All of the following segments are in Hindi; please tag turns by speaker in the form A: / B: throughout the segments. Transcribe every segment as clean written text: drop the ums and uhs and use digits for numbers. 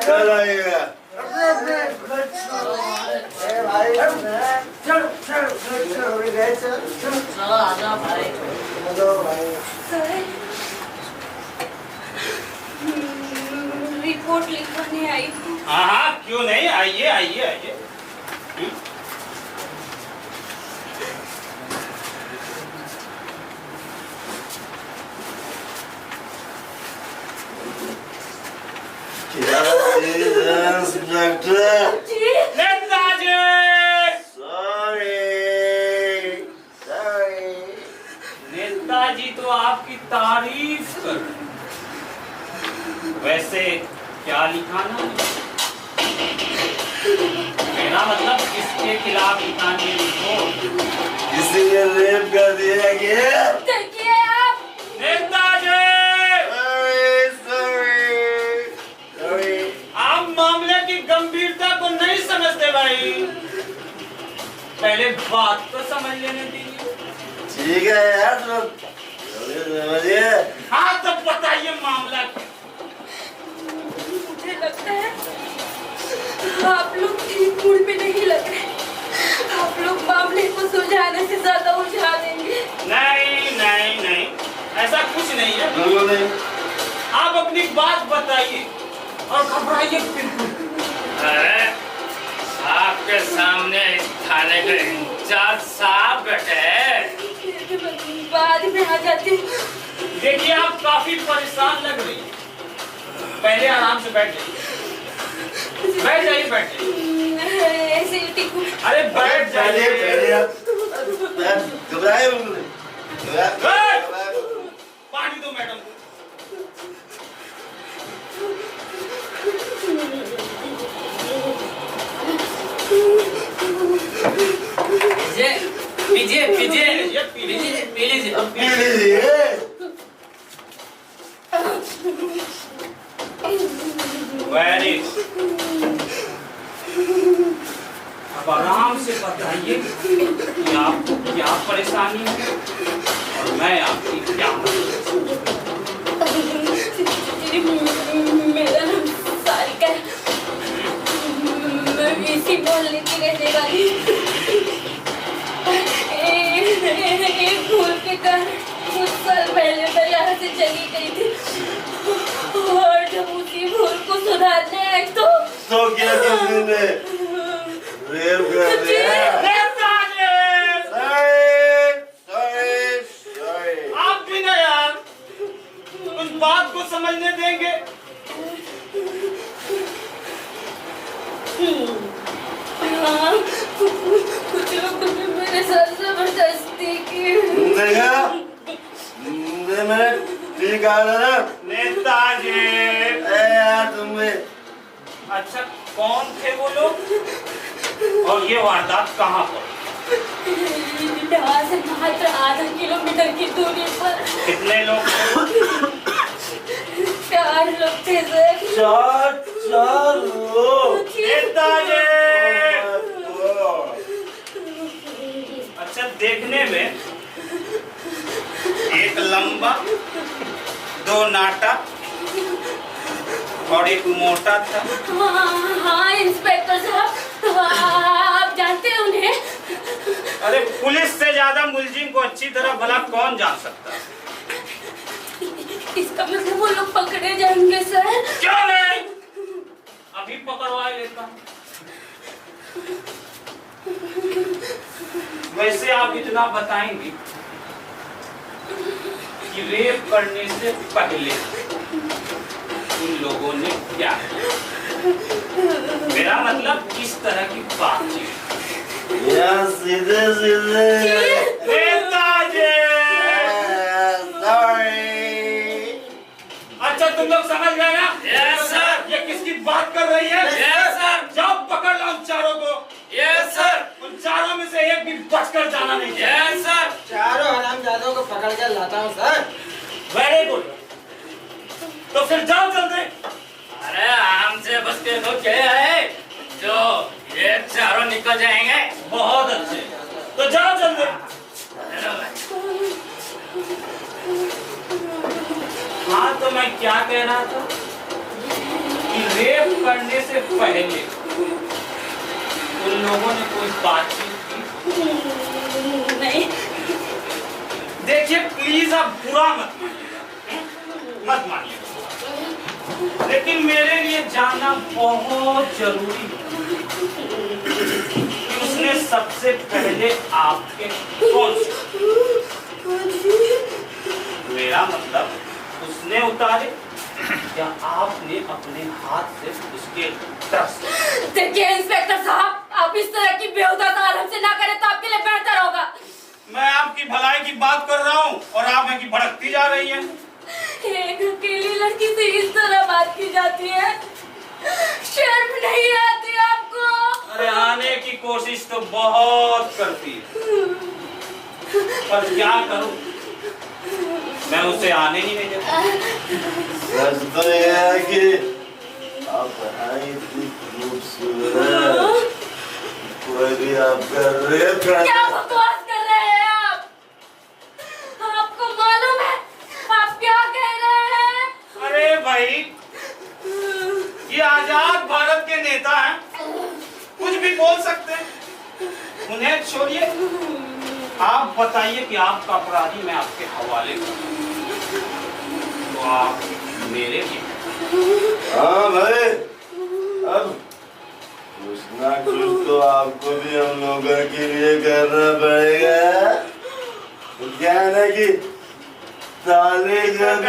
A: चल आइएगा।
B: रिपोर्ट लिखवाने आई हूँ।
C: हाँ हाँ, क्यों नहीं, आइए आइए आइए। नेताजी, नेताजी तो आपकी तारीफ कर रहे हैं। वैसे क्या लिखाना है? मेरा मतलब किसके खिलाफ लिखानी है रिपोर्ट?
A: किसी ने रेप कर दिया क्या?
B: देखिए आप।
C: नेताजी, आप मामले की गंभीरता को नहीं समझते भाई। पहले बात तो समझ लेने दीजिए।
A: ठीक है यार, तो समझिए।
C: हाँ तो बताइए मामला।
B: मुझे लगता है आप लोग ठीक मूड पे नहीं लग रहे। आप लोग मामले को सुलझाने से ज्यादा उलझा देंगे।
C: नहीं नहीं नहीं, ऐसा कुछ नहीं है।
A: बिल्कुल नहीं।
C: आप अपनी बात बताइए और घबराइए बिल्कुल।
D: अरे आपके सामने थाने के इंचार्ज साहब बैठे।
B: बाद में आ जाती हूँ।
C: देखिए आप काफी परेशान लग रही हैं। पहले आराम से बैठ जाइए। बैठ जाइए, बैठ जाइए।
B: ऐसे ही टिकूं।
C: अरे बैठ जाइए।
A: घबराए बिल्कुल नहीं।
C: पानी दो मैडम को।
D: पीजिए पीजिए पीजिए पी लीजिए।
C: वेरी अब आराम से बताइए कि आपको क्या परेशानी है और मैं आपकी क्या
B: मेरा नाम सारिका है। मैं इसी मोहल्ले की रहने वाली एक भूल के कारण कुछ साल पहले मैं यहाँ से चली गई थी और जब उसी भूल को सुधारने आई तो
A: क्या किसी ने रेप कर दिया?
C: आप भी ना यार उस बात को समझने देंगे।
B: हाँ, कुछ लोगों ने मेरे साथ जबरदस्ती की।
A: मैंने ठीक कहा था ना
C: नेताजी।
A: यार तुम्हें।
C: अच्छा कौन थे वो लोग और ये वारदात कहाँ पर?
B: यहाँ से मात्र आधा किलोमीटर की दूरी पर।
C: कितने लोग थे?
B: 4 लोग थे सर।
A: 4 लोग।
C: नेताजी। अच्छा देखने में एक लंबा, 2 नाटा और एक मोटा था।
B: हाँ इंस्पेक्टर साहब, आप जानते हैं उन्हें?
C: अरे पुलिस से ज्यादा मुलजिम को अच्छी तरह भला कौन जान सकता है?
B: इसका मतलब वो लोग पकड़े जाएंगे सर?
C: क्यों नहीं, अभी पकड़वा लेता हूँ। वैसे आप इतना बताएंगे कि रेप करने से पहले उन लोगों ने क्या किया? मेरा मतलब किस तरह की बातचीत?
A: यार सीधे
C: नेताजी। अच्छा तुम लोग समझ गए ना?
D: Yes sir.
C: ये किसकी बात कर रही है?
D: Yes sir.
C: जाओ पकड़ लो उन चारों को।
D: Yes sir.
C: उन चारों में से एक भी बचकर जाना नहीं चाहिए।
D: Yes sir.
E: चारों हरामजादों को पकड़ कर लाता हूँ सर।
C: Very good. तो फिर जाओ जल्दी।
D: अरे आराम से बस के तो क्या है जो ये चारों निकल जाएंगे।
C: बहुत अच्छे, तो जाओ जल्दी। हाँ तो मैं क्या कह रहा था कि रेप करने से पहले उन लोगों ने कोई बातचीत की?
B: नहीं।
C: देखिए प्लीज आप बुरा मत मानिए, लेकिन मेरे लिए जानना बहुत जरूरी है कि उसने सबसे पहले आपके कौन से, मेरा मतलब उसने उतारे या आपने अपने हाथ से उसके तरफ से?
B: देखिए इंस्पेक्टर साहब, आप इस तरह की बेहुदा सवाल हमसे ना करें तो आपके लिए बेहतर होगा।
C: मैं आपकी भलाई की बात कर रहा हूँ और आप में की भड़कती जा रही हैं।
B: एक अकेली लड़की से इस तरह बात की जाती है? शर्म नहीं आती आपको?
C: अरे आने की कोशिश तो बहुत करती है, पर क्या करूं, मैं उसे आने ही नहीं देता।
A: सच तो यह है कि आप हैं इतनी खूबसूरत, कोई भी आपका रेप कर।
B: क्या बकवास कर रहे हैं आप? आपको मालूम है आप क्या कह रहे हैं?
C: अरे भाई, ये आजाद भारत के नेता हैं, कुछ भी बोल सकते हैं, उन्हें छोड़िए। आप बताइए कि आपका अपराधी मैं आपके हवाले करूं, तो आप मेरे लिए।
A: हाँ भाई, अब कुछ ना कुछ तो आपको भी हम लोगों के लिए करना पड़ेगा। तो क्या है ना कि ताली जब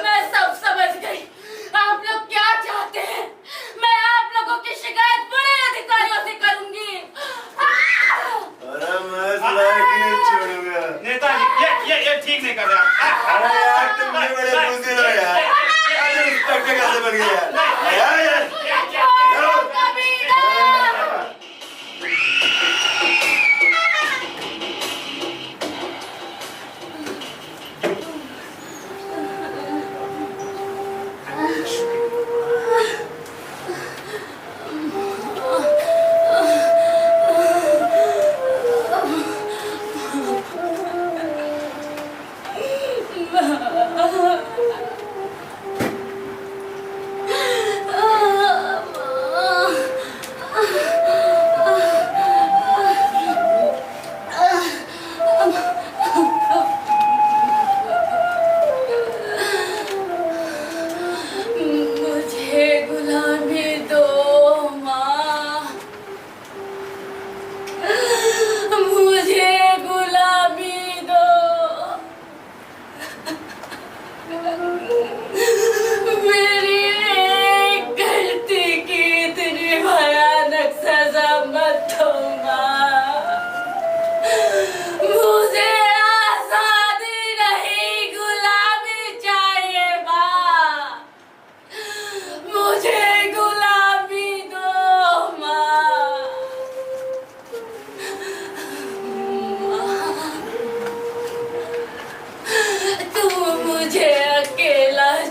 B: मैं सब समझ गई, आप लोग क्या चाहते हैं। मैं आप लोगों की शिकायत बड़े अधिकारियों से करूंगी।
A: अरे मैं नहीं छोड़ूंगा।
C: नेताजी, ये ठीक नहीं कर रहे।
A: अरे यार तुम भी बड़े बुद्धि हो यार। अरे इंस्पेक्टर कैसे बन गया यार?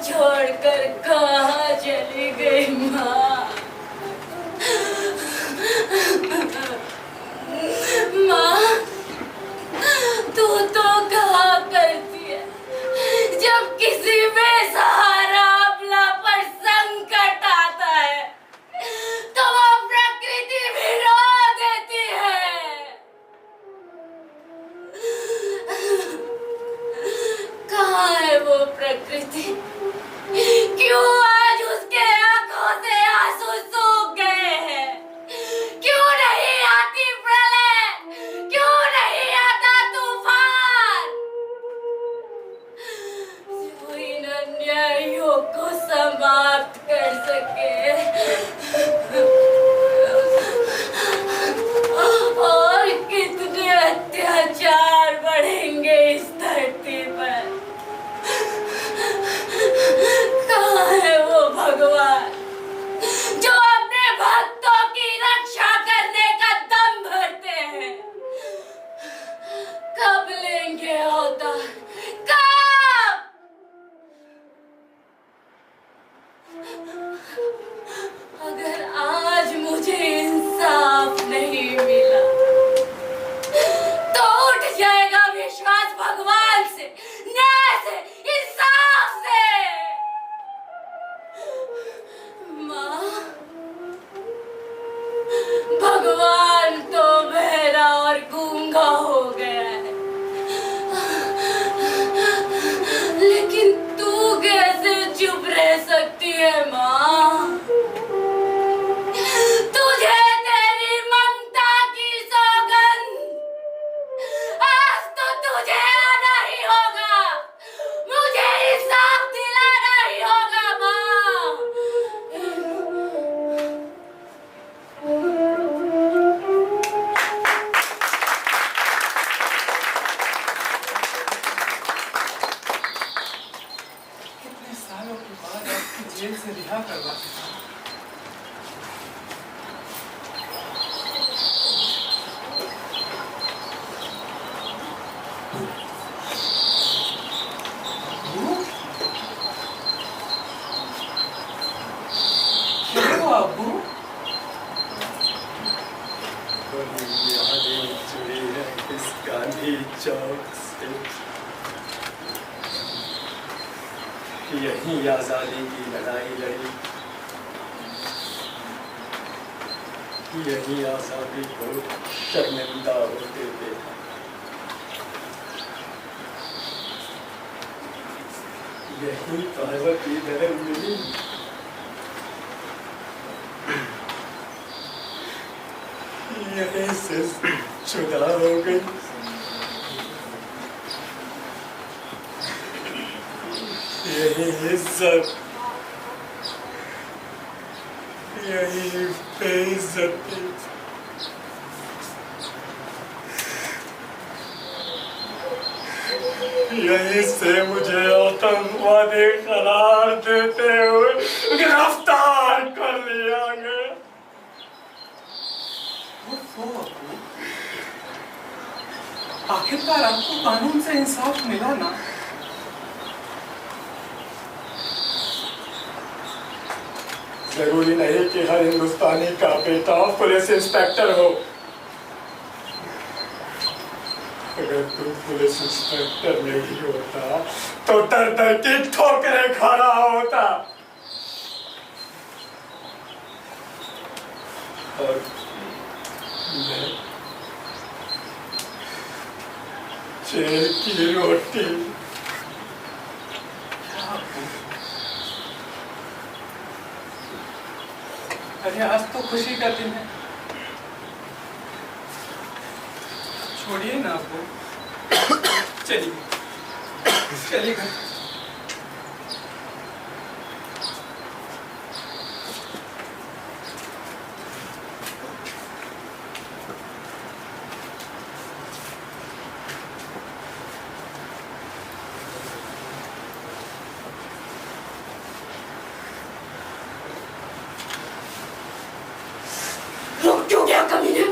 B: छोड़कर कहाँ चली गई माँ? माँ, तू तो कहा करती है जब किसी बेसहारा अबला पर संकट आता है तो वो प्रकृति भी रो देती है। कहाँ है वो प्रकृति? क्यों आज उसके आंखों से आंसू सूख गए हैं? क्यों नहीं आती प्रलय? क्यों नहीं आता तूफान जो इन अन्यायों को समाप्त कर सके? और कितने अत्याचार बढ़ेंगे इस धरती पर?
C: जेल से रिहा करवा अबू
F: जुड़ी है इस गांधी चौक से, यही आजादी की लड़ाई लड़ी, यही आजादी को शर्मिंदा होते देखा, यही पार्वती धर्म मिली, यहीं से जुदा हो गई, यही इज्जत, यही बेइज्जती, यहीं से मुझे आतंकवादी करार देते हुए गिरफ्तार कर लिया गया।
C: आखिरकार आपको कानून से इंसाफ मिला ना?
F: जरूरी नहीं कि हर हिंदुस्तानी का बेटा पुलिस इंस्पेक्टर हो। अगर तू पुलिस इंस्पेक्टर नहीं होता तो दर दर की ठोकरें खा रहा होता। और मैं जेल की रोटी।
C: अरे आज तो खुशी का दिन है, छोड़िए ना आपको, चलिए चलिए घर।
B: रुक क्यों गया कमीने?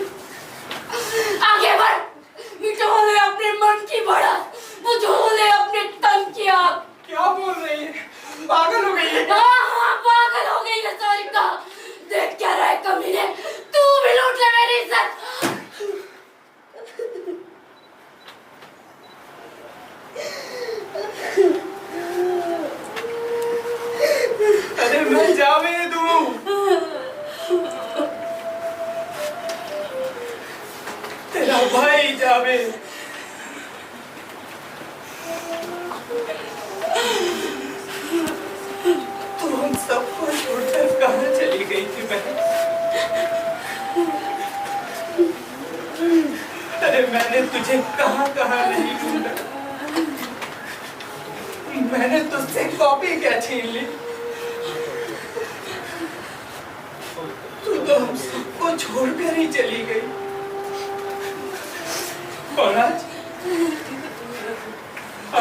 B: आगे बढ़, मिटो ले अपने मन की बढ़त, बुझो ले अपने तन की आग।
C: क्या बोल रही है? पागल हो गई है?
B: हाँ, पागल हो गई है सारिका। देख क्या रहा है कमीने, तू भी लूट ले मेरी इज्जत।
C: अरे मैं जावेद हूँ। तेरा भाई जावेद। तू हम सबको छोड़कर कहाँ चली गई थी बहन? अरे मैंने तुझे कहाँ कहाँ नहीं ढूंढा। मैंने तुझसे कॉपी क्या छीन ली। तू तो हम सबको छोड़कर ही चली गई। और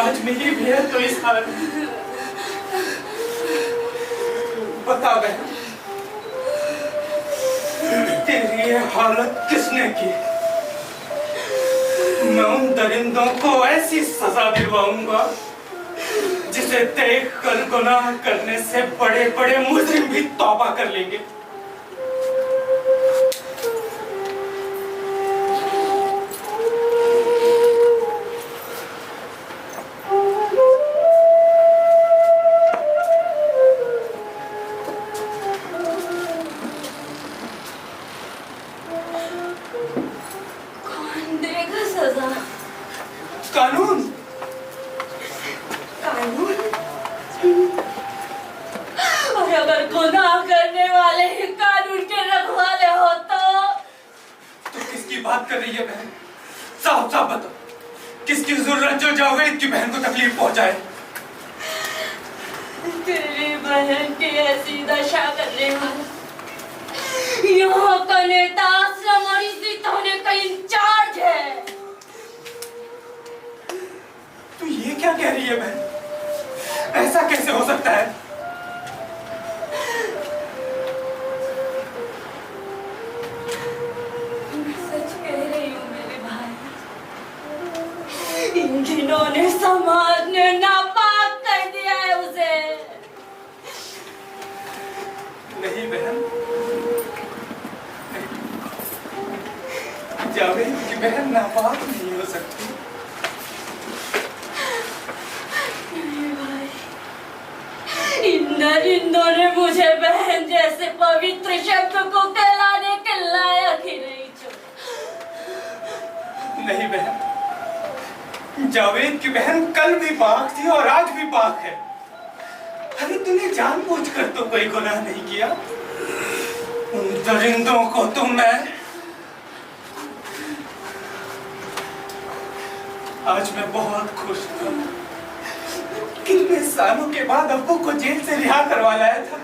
C: आज मेरी भी है तो इस हाल में। बता बहन, तेरी ये हालत किसने की? मैं उन दरिंदों को ऐसी सजा दिलवाऊंगा जिसे देख कर गुनाह करने से बड़े बड़े मुजरिम भी तौबा कर लेंगे।
B: कौन देगा सजा?
C: कानून।
B: कानून? और अगर गुनाह करने वाले ही कानून के रखवाले हो तो
C: किसकी बात कर रही है बहन? साफ साफ बता, किसकी जरूरत जो जावेद की बहन को तकलीफ पहुंचाए?
B: तेरी बहन की ऐसी दशा करने वाला यहाँ का नेता आश्रम और इसी होने का इंचार्ज है।
C: तू ये क्या कह रही है बहन? ऐसा कैसे हो सकता है? जावेद की बहन नापाक नहीं हो सकती।
B: नहीं भाई, इंदर ने मुझे बहन जैसे पवित्र शब्द को कहलाने के लायक ही नहीं छोड़ा।
C: नहीं बहन, जावेद की बहन कल भी पाक थी और आज भी पाक है। अरे तूने जानबूझकर तो कोई गुनाह नहीं किया। उन दरिंदों को तो मैं आज मैं बहुत खुश था। कितने सालों के बाद अब्बू को जेल से रिहा करवा लाया था।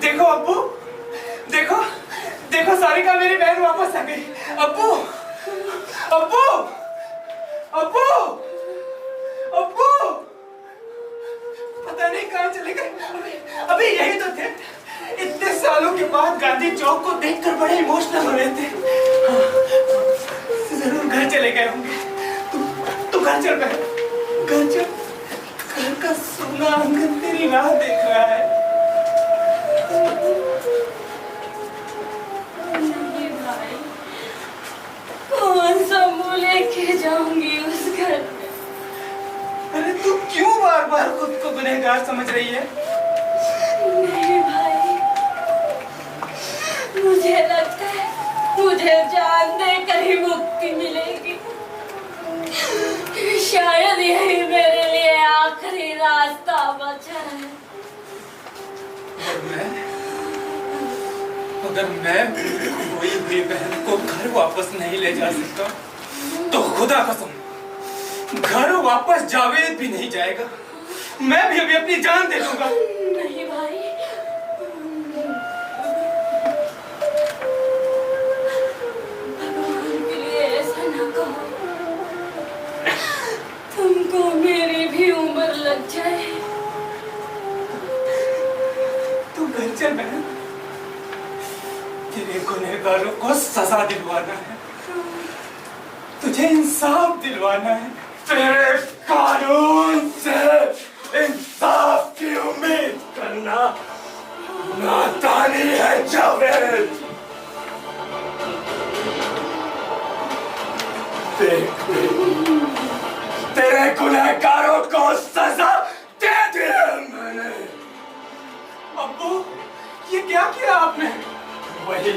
C: देखो अब्बू, देखो देखो सारिका मेरी बहन वापस आ गई। अब्बू, अब्बू, अब्बू, अब्बू, पता नहीं कहाँ चले गए। अभी यही तो थे। इतने सालों के बाद गांधी चौक को देखकर बड़े इमोशनल हो रहे थे। जरूर घर चले गए होंगे। तू घर चल बहन, घर चल। घर का सोना आंगन तेरी राह देख रहा है।
B: नहीं भाई, कौन सा मुंह लेके जाऊंगी उस घर में।
C: अरे तू क्यों बार बार खुद को गुनहगार समझ रही है?
B: नहीं भाई, मुझे लगता है मुझे जान देकर ही मुक्ति मिलेगी। शायद यही मेरे लिए आखिरी रास्ता बचा है।
C: अगर मैं खोई हुई बहन को घर वापस नहीं ले जा सकता तो खुदा कसम घर वापस जावेद भी नहीं जाएगा। मैं भी अभी अपनी जान दे दूंगा।
B: नहीं भाई, भगवान के लिए ऐसा ना कहो। तुमको मेरी भी उम्र लग जाए।
C: तू घर चल बहन, तेरे गुनहगारों को सजा दिलवाना है, तुझे इंसाफ दिलवाना है।
F: तेरे कानून से इंसाफ की उम्मीद करना नादानी है जावेद। देख तेरे गुनहगारों को सजा दे दी है मैंने।
C: अब्बू, ये क्या किया आपने?
F: वही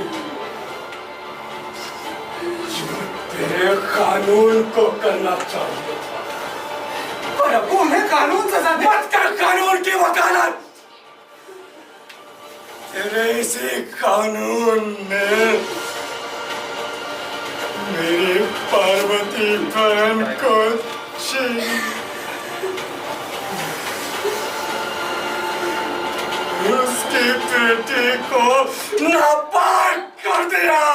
F: जो तेरे कानून को करना चाहिए था।
C: पर अब्बू, मैं कानून सजा दे।
F: मत कर कानून की वकालत। तेरे इसी कानून ने मेरी पार्वती बहन को छीन उसकी बेटी को नापाक कर दिया।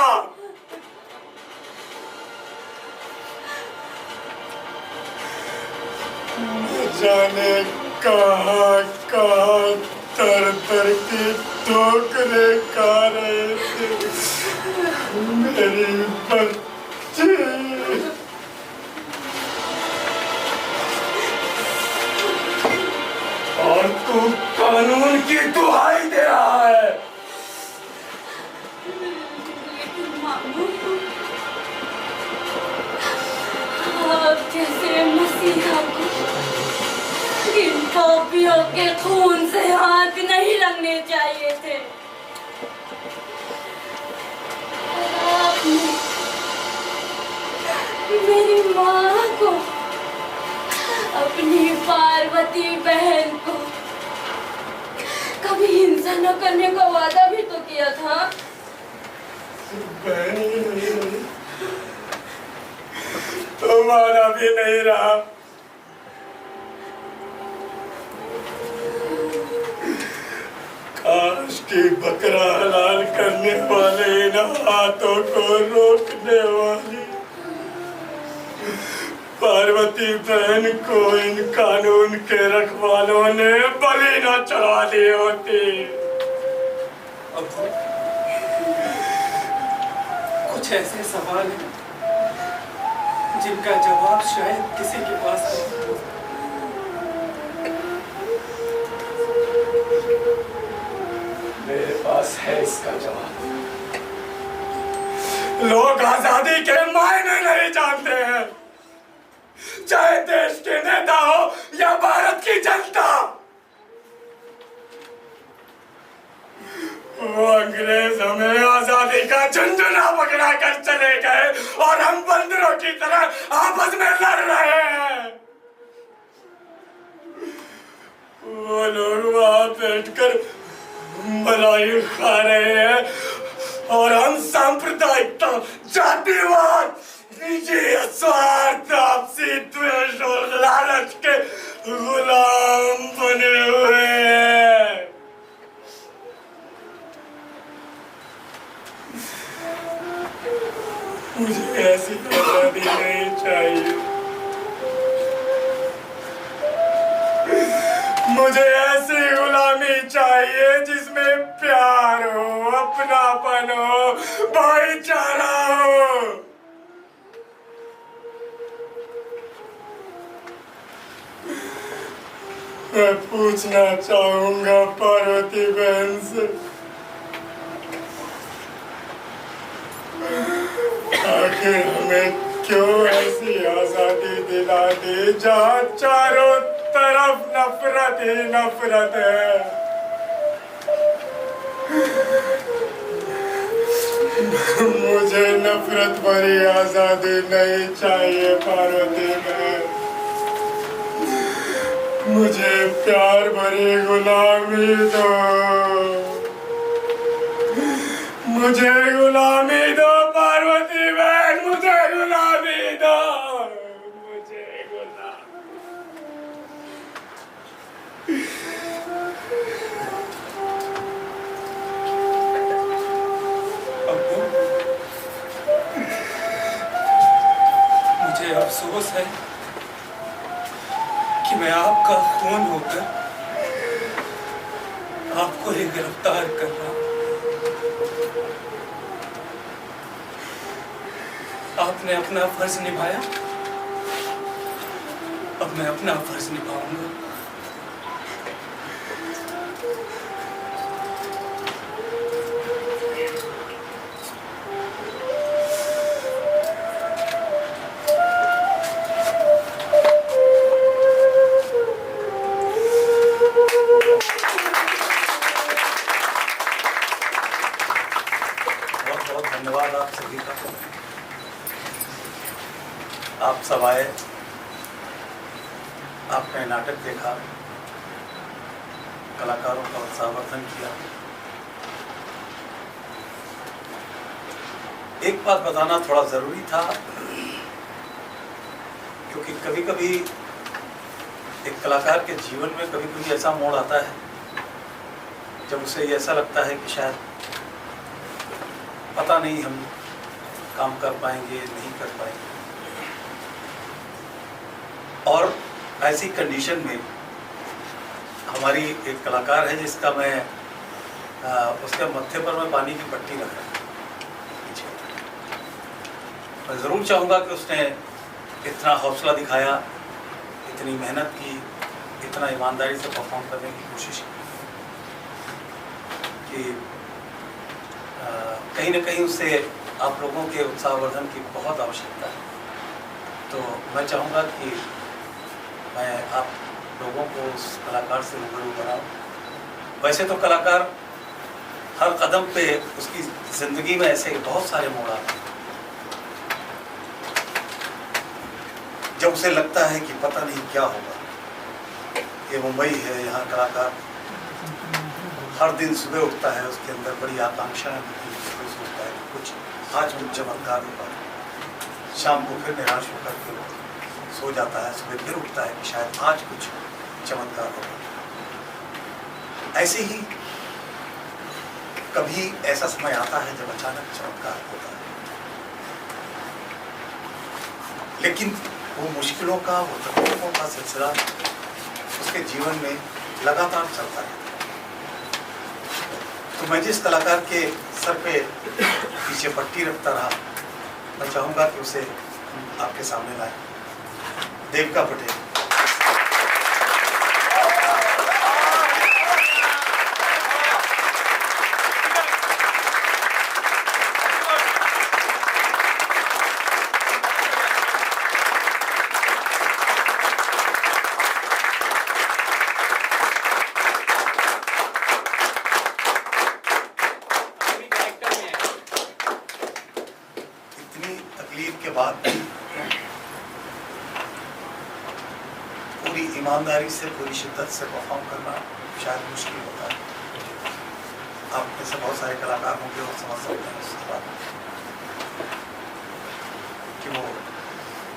F: न जाने कहाँ कहाँ तर तर की ठोकरे खा रहे थे मेरी बच्ची। और तू कानून की दुहाई दे रहा है।
B: लेकिन मामू, आप जैसे मसीहा को इन पापियों के खून से हाथ नहीं लगने चाहिए थे। आपने मेरी माँ को, अपनी पार्वती बहन को कभी हिंसा न करने का वादा भी तो किया था।
F: बहन ही नहीं रही, तुम्हारा भी नहीं रहा। काश की बकरा हलाल करने वाले इन हाथों को रोकने वाली पार्वती बहन को इन कानून के रखवालों ने बलि न चढ़ा दी होती।
C: कुछ ऐसे सवाल हैं जिनका जवाब शायद किसी के पास नहीं हो।
F: मेरे पास है इसका जवाब। लोग आजादी के मायने नहीं जानते हैं, चाहे देश के नेता हो या भारत की जनता। वो अंग्रेज हमें आजादी का झुंझुना पकड़ा कर चले गए और हम बंदरों की तरह आपस में लड़ रहे हैं। वो लोग वहां बैठकर मलाई खा रहे हैं और हम सांप्रदायिकता, जातिवाद, निजी स्वार्थ, आपसी द्वेष और लालच के गुलाम बने हुए हैं। मुझे ऐसी आजादी नहीं चाहिए। मुझे ऐसी गुलामी चाहिए जिसमें प्यार हो, अपनापन हो, भाईचारा हो। मैं पूछना चाहूंगा पार्वती बहन से, आखिर हमें क्यों ऐसी आजादी दिला दी जहाँ चारों तरफ नफरत ही नफरत है। मुझे नफरत भरी आजादी नहीं चाहिए पार्वती बहन, मुझे प्यार भरी गुलामी दो, मुझे गुलामी दो पार्वती बहन, मुझे गुलामी दो, मुझे गुलामी।
G: अब्बू, मुझे अफसोस है कि मैं आपका खून होकर आपको ही गिरफ्तार कर रहा हूं। आपने अपना फर्ज निभाया, अब मैं अपना फर्ज निभाऊंगा।
H: बहुत बहुत धन्यवाद आप सभी का। आप सब आए, आपने नाटक देखा, कलाकारों का उत्साहवर्धन किया। एक बात बताना थोड़ा ज़रूरी था, क्योंकि कभी कभी एक कलाकार के जीवन में कभी कभी ऐसा मोड़ आता है जब उसे ऐसा लगता है कि शायद पता नहीं हम काम कर पाएंगे, नहीं कर पाएंगे। और ऐसी कंडीशन में हमारी एक कलाकार है जिसका मैं उसके मत्थे पर मैं पानी की पट्टी रख रहा हूँ। मैं ज़रूर चाहूँगा कि उसने इतना हौसला दिखाया, इतनी मेहनत की, इतना ईमानदारी से परफॉर्म करने की कोशिश की कि कहीं न कहीं उससे आप लोगों के उत्साहवर्धन की बहुत आवश्यकता है। तो मैं चाहूँगा कि मैं आप लोगों को उस कलाकार से रूबरू कराऊँ। वैसे तो कलाकार हर कदम पे उसकी ज़िंदगी में ऐसे बहुत सारे मोड़ आते हैं जब उसे लगता है कि पता नहीं क्या होगा। ये मुंबई है, यहाँ कलाकार हर दिन सुबह उठता है, उसके अंदर बड़ी आकांक्षाएं होती हैं, सोचता है कि कुछ आज कुछ चमत्कार होगा। शाम को फिर निराश होकर के सो जाता है, सुबह फिर उठता है कि शायद आज कुछ चमत्कार होगा। ऐसे ही कभी ऐसा समय आता है जब अचानक चमत्कार होता है, लेकिन वो मुश्किलों का, वो तकलीफों का सिलसिला उसके जीवन में लगातार चलता है। तो मैं जिस कलाकार के सर पे पीछे पट्टी रखता रहा, मैं चाहूँगा कि उसे आपके सामने लाएं। देविका पटेल। पूरी ईमानदारी से, पूरी शिद्दत से परफॉर्म करना शायद मुश्किल होता है। आप में से बहुत सारे कलाकार होंगे और समझ सकते हैं उस बात कि वो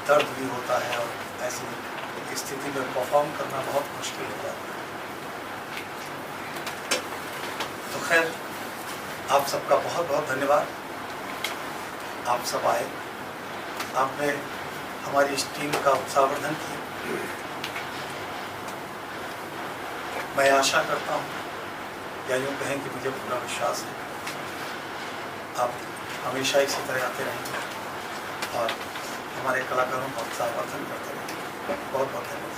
H: दर्द भी होता है और ऐसी स्थिति में परफॉर्म करना बहुत मुश्किल होता है। तो खैर, आप सबका बहुत बहुत धन्यवाद। आप सब आए, आपने हमारी इस टीम का उत्साहवर्धन किया। मैं आशा करता हूँ, या यूँ कहें कि मुझे पूरा विश्वास है, आप हमेशा इसी तरह आते रहेंगे और हमारे कलाकारों का उत्साहवर्धन करते रहेंगे। बहुत बहुत धन्यवाद।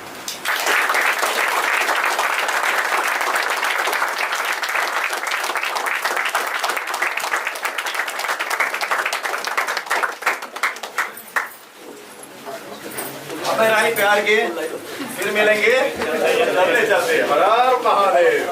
A: राही प्यार के फिर मिलेंगे, चलते चलते हर हर महादेव।